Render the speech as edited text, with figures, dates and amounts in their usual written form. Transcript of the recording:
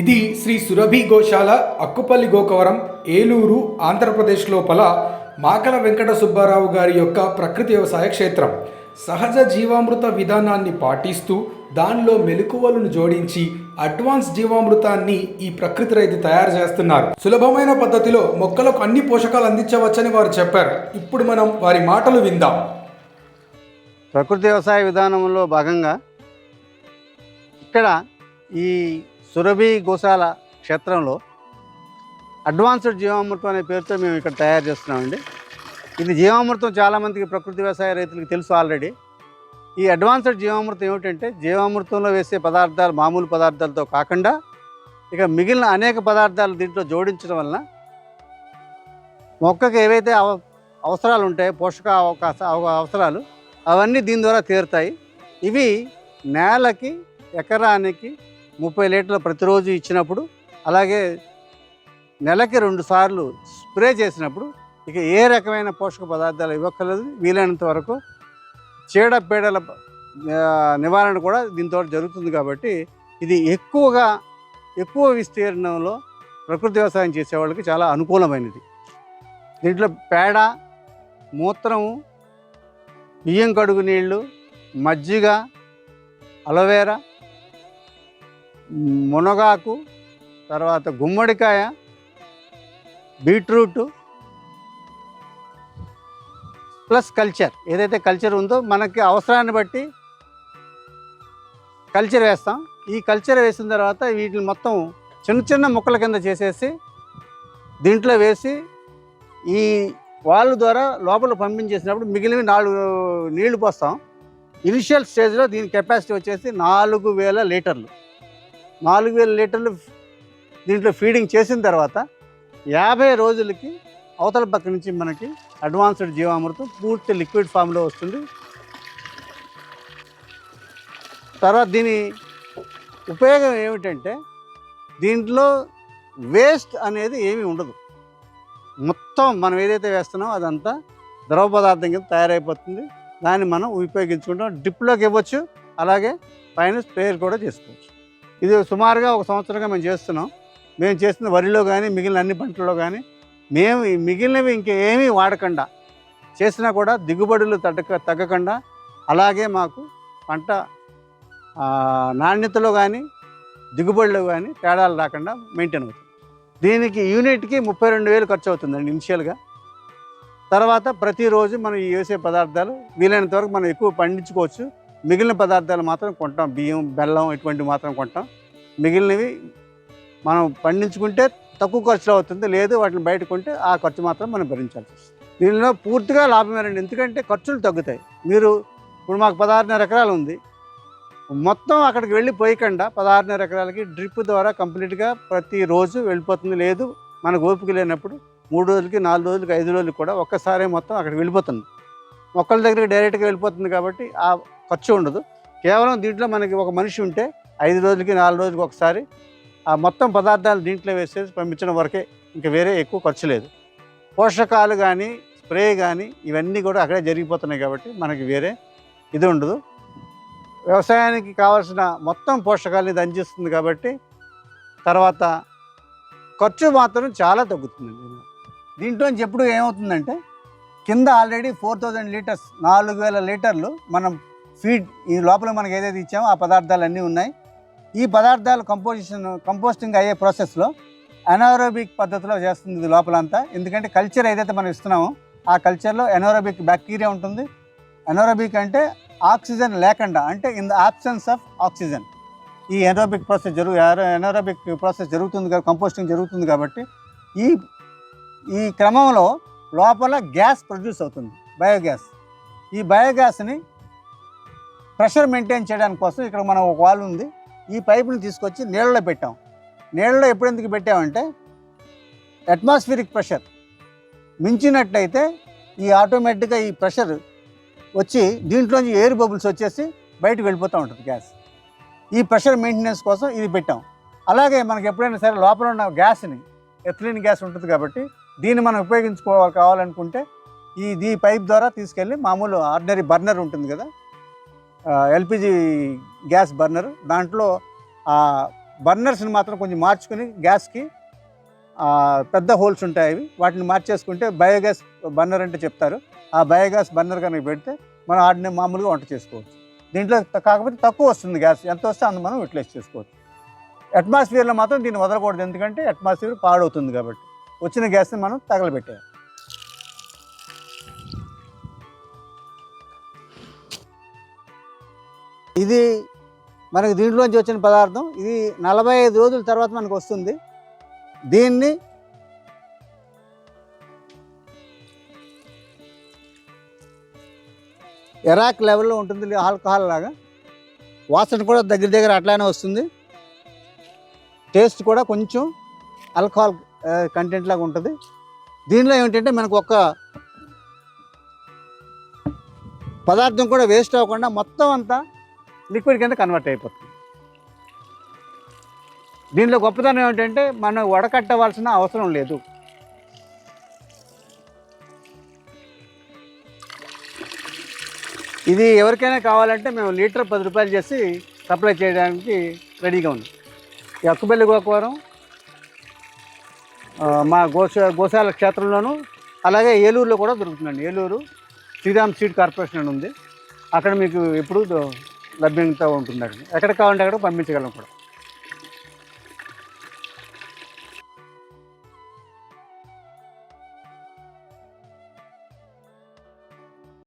ఇది శ్రీ సురభి గోశాల అక్కుపల్లి గోకవరం ఏలూరు ఆంధ్రప్రదేశ్ లోపల మాకల వెంకట సుబ్బారావు గారి యొక్క ప్రకృతి వ్యవసాయ క్షేత్రం. సహజ జీవామృత విధానాన్ని పాటిస్తూ దానిలో మెలకువలను జోడించి అడ్వాన్స్ జీవామృతాన్ని ఈ ప్రకృతి రైతు తయారు చేస్తున్నారు. సులభమైన పద్ధతిలో మొక్కలకు అన్ని పోషకాలు అందించవచ్చని వారు చెప్పారు. ఇప్పుడు మనం వారి మాటలు విందాం. ప్రకృతి వ్యవసాయ విధానంలో భాగంగా ఇక్కడ ఈ సురభి గోశాల క్షేత్రంలో అడ్వాన్స్డ్ జీవామృతం అనే పేరుతో మేము ఇక్కడ తయారు చేస్తున్నామండి. ఇది జీవామృతం చాలామందికి ప్రకృతి వ్యవసాయ రైతులకు తెలుసు ఆల్రెడీ. ఈ అడ్వాన్స్డ్ జీవామృతం ఏమిటంటే జీవామృతంలో వేసే పదార్థాలు మామూలు పదార్థాలతో కాకుండా ఇక మిగిలిన అనేక పదార్థాలు దీంట్లో జోడించడం వలన మొక్కకు ఏవైతే అవసరాలు ఉంటాయో పోషక అవసరాలు అవన్నీ దీని ద్వారా తీరుతాయి. ఇవి నేలకి ఎకరానికి 30 లీటర్లు ప్రతిరోజు ఇచ్చినప్పుడు, అలాగే నెలకి 2 సార్లు స్ప్రే చేసినప్పుడు ఇక ఏ రకమైన పోషక పదార్థాలు ఇవ్వక్కర్లేదు. వీలైనంత వరకు చీడపీడల నివారణ కూడా దీంతో జరుగుతుంది. కాబట్టి ఇది ఎక్కువ విస్తీర్ణంలో ప్రకృతి వ్యవసాయం చేసేవాళ్ళకి చాలా అనుకూలమైనది. దీంట్లో పేడ, మూత్రము, బియ్యం కడుగు నీళ్ళు, మజ్జిగ, అలోవేరా, మునగాకు, తర్వాత గుమ్మడికాయ, బీట్రూటు ప్లస్ కల్చర్. ఏదైతే కల్చర్ ఉందో మనకి అవసరాన్ని బట్టి కల్చర్ వేస్తాం. ఈ కల్చర్ వేసిన తర్వాత వీటిని మొత్తం చిన్న చిన్న ముక్కల కింద చేసేసి దీంట్లో వేసి ఈ వాళ్ళ ద్వారా లోపల పంపించేసినప్పుడు మిగిలిన 4 నీళ్లు పోస్తాం. ఇనిషియల్ స్టేజ్లో దీని కెపాసిటీ వచ్చేసి 4000 లీటర్లు. 4000 లీటర్లు దీంట్లో ఫీడింగ్ చేసిన తర్వాత 50 రోజులకి అవతల పక్క నుంచి మనకి అడ్వాన్స్డ్ జీవామృతం పూర్తి లిక్విడ్ ఫామ్లో వస్తుంది. తర్వాత దీని ఉపయోగం ఏమిటంటే దీంట్లో వేస్ట్ అనేది ఏమీ ఉండదు. మొత్తం మనం ఏదైతే వేస్తున్నామో అదంతా ద్రవ పదార్థం కింద తయారైపోతుంది. దాన్ని మనం ఉపయోగించుకుంటాం. డ్రిప్లోకి ఇవ్వచ్చు, అలాగే పైన స్ప్రేయర్ కూడా చేసుకోవచ్చు. ఇది సుమారుగా 1 సంవత్సరంగా మేము చేస్తున్నాం. మేము చేస్తున్న వరిలో కానీ మిగిలిన అన్ని పంటల్లో కానీ మేము మిగిలినవి ఇంకేమీ వాడకుండా చేసినా కూడా దిగుబడులు తగ్గకుండా, అలాగే మాకు పంట నాణ్యతలో కానీ దిగుబడిలో కానీ తేడాలు రాకుండా మెయింటైన్ అవుతుంది. దీనికి యూనిట్కి 32,000 ఖర్చు అవుతుందండి ఇనిషియల్గా. తర్వాత ప్రతిరోజు మనం వేసే పదార్థాలు వీలైనంత వరకు మనం ఎక్కువ పండించుకోవచ్చు. మిగిలిన పదార్థాలు మాత్రం కొంటాం. బియ్యం, బెల్లం ఇటువంటివి మాత్రం కొంటాం. మిగిలినవి మనం పండించుకుంటే తక్కువ ఖర్చులో అవుతుంది. లేదు వాటిని బయట కొంటే ఆ ఖర్చు మాత్రం మనం భరించాల్సి వస్తుంది. దీనిలో పూర్తిగా లాభమేనండి. ఎందుకంటే ఖర్చులు తగ్గుతాయి. మీరు ఇప్పుడు మాకు 16.5 ఎకరాలు ఉంది. మొత్తం అక్కడికి వెళ్ళి పోయకుండా 16.5 ఎకరాలకి డ్రిప్ ద్వారా కంప్లీట్గా ప్రతిరోజు వెళ్ళిపోతుంది. లేదు మనకు ఓపిక లేనప్పుడు 3 రోజులకి, 4 రోజులకి, 5 రోజులకి కూడా ఒక్కసారి మొత్తం అక్కడికి వెళ్ళిపోతుంది. మొక్కల దగ్గరికి డైరెక్ట్గా వెళ్ళిపోతుంది. కాబట్టి ఆ ఖర్చు ఉండదు. కేవలం దీంట్లో మనకి ఒక మనిషి ఉంటే 5 రోజులకి, 4 రోజులకి ఒకసారి ఆ మొత్తం పదార్థాలు దీంట్లో వేసేసి పంపించడం వరకే, ఇంకా వేరే ఎక్కువ ఖర్చు లేదు. పోషకాలు కానీ స్ప్రే కానీ ఇవన్నీ కూడా అక్కడే జరిగిపోతున్నాయి. కాబట్టి మనకి వేరే ఇది ఉండదు. వ్యవసాయానికి కావాల్సిన మొత్తం పోషకాలని ఇది అందిస్తుంది. కాబట్టి తర్వాత ఖర్చు మాత్రం చాలా తగ్గుతుందండి. దీంట్లోంచి ఎప్పుడు ఏమవుతుందంటే కింద ఆల్రెడీ 4000 లీటర్స్ 4000 లీటర్లు మనం ఫీడ్ ఈ లోపల మనకి ఏదైతే ఇచ్చామో ఆ పదార్థాలు అన్నీ ఉన్నాయి. ఈ పదార్థాలు కంపోస్టింగ్ అయ్యే ప్రాసెస్లో ఎనారోబిక్ పద్ధతిలో చేస్తుంది ఇది లోపలంతా. ఎందుకంటే కల్చర్ ఏదైతే మనం ఇస్తున్నామో ఆ కల్చర్లో ఎనారోబిక్ బ్యాక్టీరియా ఉంటుంది. ఎనారోబిక్ అంటే ఆక్సిజన్ లేకుండా, అంటే in the absence of oxygen ఈ ఎనారోబిక్ ప్రాసెస్ జరుగుతుంది. కంపోస్టింగ్ జరుగుతుంది. కాబట్టి ఈ క్రమంలో లోపల గ్యాస్ ప్రొడ్యూస్ అవుతుంది, బయోగ్యాస్. ఈ బయోగ్యాస్ని ప్రెషర్ మెయింటైన్ చేయడానికి కోసం ఇక్కడ మనం ఒక వాల్వ్ ఉంది. ఈ పైపుని తీసుకొచ్చి నీళ్ళలో పెట్టాం. నీళ్ళలో ఎందుకు పెట్టామంటే అట్మాస్ఫిరిక్ ప్రెషర్ మించినట్లయితే ఈ ఆటోమేటిక్గా ఈ ప్రెషర్ వచ్చి దీంట్లోంచి ఎయిర్ బబుల్స్ వచ్చేసి బయటకు వెళ్ళిపోతూ ఉంటుంది గ్యాస్. ఈ ప్రెషర్ మెయింటెనెన్స్ కోసం ఇది పెట్టాం. అలాగే మనకి ఎప్పుడైనా సరే లోపల ఉన్న గ్యాస్ని, ఎథిలిన్ గ్యాస్ ఉంటుంది కాబట్టి దీన్ని మనం కావాలనుకుంటే ఈ పైప్ ద్వారా తీసుకెళ్ళి మామూలు ఆర్డినరీ బర్నర్ ఉంటుంది కదా, ఎల్పిజి గ్యాస్ బర్నర్, దాంట్లో బర్నర్స్ని మాత్రం కొంచెం మార్చుకుని గ్యాస్కి పెద్ద హోల్స్ ఉంటాయి, అవి వాటిని మార్చేసుకుంటే బయోగ్యాస్ బర్నర్ అంటే చెప్తారు. ఆ బయోగ్యాస్ బర్నర్ కనుక పెడితే మనం ఆడిని మామూలుగా వంట చేసుకోవచ్చు. దీంట్లో కాకపోతే తక్కువ వస్తుంది గ్యాస్, ఎంత వస్తే అంత మనం యూటిలైజ్ చేసుకోవచ్చు. అట్మాస్ఫియర్లో మాత్రం దీన్ని వదలకూడదు, ఎందుకంటే అట్మాస్ఫియర్ పాడవుతుంది కాబట్టి వచ్చిన గ్యాస్ని మనం తగలబెట్టాలి. ఇది మనకి దీంట్లోంచి వచ్చిన పదార్థం, ఇది 45 రోజుల తర్వాత మనకు వస్తుంది. దీన్ని ఎరాక్ లెవెల్లో ఉంటుంది, ఆల్కహాల్ లాగా. వాసన కూడా దగ్గర దగ్గర అట్లానే వస్తుంది. టేస్ట్ కూడా కొంచెం ఆల్కహాల్ కంటెంట్ లాగా ఉంటుంది. దీనిలో ఏమిటంటే మనకు ఒక పదార్థం కూడా వేస్ట్ అవ్వకుండా మొత్తం అంతా లిక్విడ్ కింద కన్వర్ట్ అయిపోతుంది. దీనిలో గొప్పతనం ఏమిటంటే మనం వడకట్టవలసిన అవసరం లేదు. ఇది ఎవరికైనా కావాలంటే మేము లీటర్ 10 రూపాయలు చేసి సప్లై చేయడానికి రెడీగా ఉన్నాం. ఈ అక్కుపల్లి గోకవరం మా గోశాల క్షేత్రంలోనూ, అలాగే ఏలూరులో కూడా దొరుకుతుందండి. ఏలూరు శ్రీరామ్ సీడ్ కార్పొరేషన్ అని ఉంది, అక్కడ మీకు ఎప్పుడు లభ్యంగా ఉంటుంది. అక్కడ ఎక్కడ కావాలంటే అక్కడ పంపించగలం కూడా.